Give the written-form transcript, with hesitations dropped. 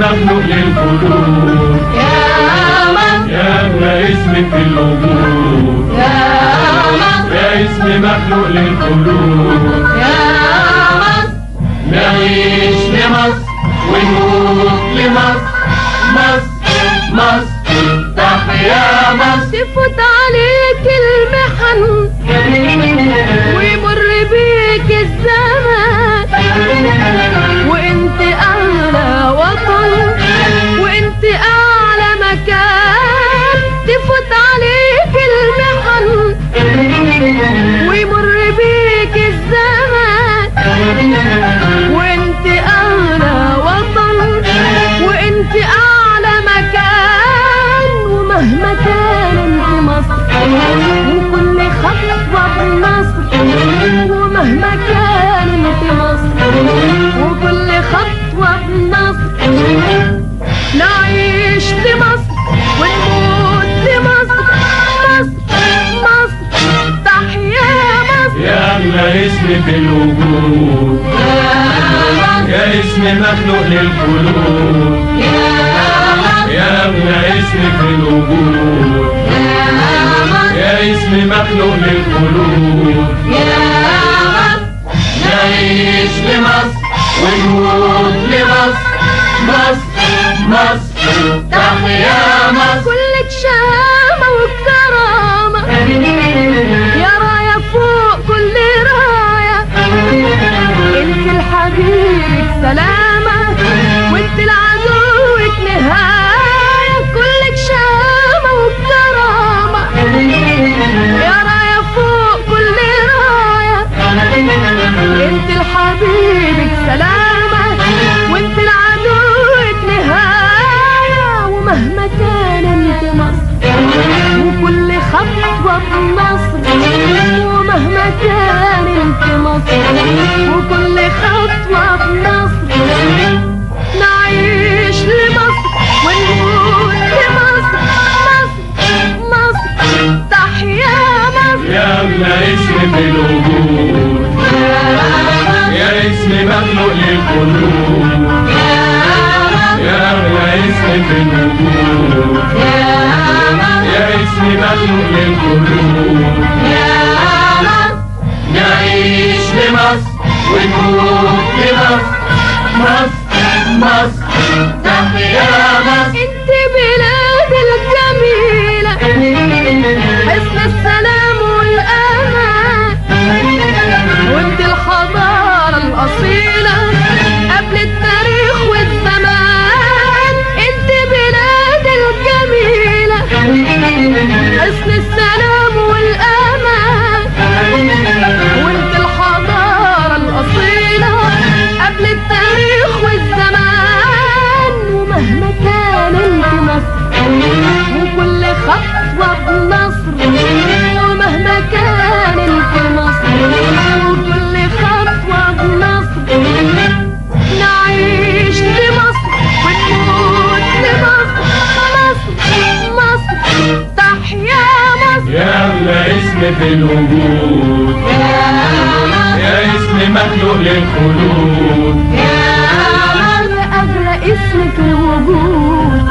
مخلوق للخلود، يا مصر يا أغلى اسم في الوجود، يا مصر يا اسم مخلوق للخلود. يا مصر نعيش لمصر ونموت لمصر، مصر مصر تحيا مصر. تفوت عليك المحن ويمر بيك الزمان، وانت اعلى وطن وانت اعلى مكان. تفوت عليك المحن ويمر بيك الزمان، وانت اعلى وطن وانت اعلى مكان. ومهما كان انت مصر وكل خطوة بنصر، ومهما كان انت مصر وكل خطوة بنصر. نعيش لمصر ونموت لمصر، مصر مصر تحيا مصر. يا أغلى اسم في الوجود، يا اسم مخلوق للخلود، يا أغلى اسم في الوجود، يا اسم مخلوق للخلود. نعيش لمصر ونموت لمصر، مصر مصر تحيا مصر. كلك شامة وكرامة يا راية فوق كل راية، انت لحبيبك سلامة وانت لعدوك نهاية. كلك شامة وكرامة يا راية فوق كل راية، انت لحبيبك سلامة وانت لعدوك نهاية. ومهما كان انت مصر وكل خطوة بنصر، ومهما كان انت مصر وكل خطوة بنصر. نعيش لمصر ونموت لمصر، مصر مصر تحيا مصر. يا أغلى اسم في الوجود، يا اسم مخلوق للخلود، يا أغلى اسم في الوجود، يا اسم مخلوق للخلود. نعيش لمصر ونموت لمصر، مصر مصر تحيا مصر. انت بلاد الجميلة حسن السلام والأمان، وانت الحضارة الأصيلة قبل التاريخ والزمان. انت بلاد الجميلة حسن السلام والأمان، وانت الحضارة الأصيلة قبل التاريخ والزمان. ومهما كان انت مصر وكل خطوة بنصر، ومهما كان انت مصر وكل خطوة بنصر. نعيش لمصر ونموت لمصر، مصر مصر تحيا مصر. يا أغلى اسم في الوجود، يا اسم مخلوق للخلود، يا أغلى اسم في الوجود،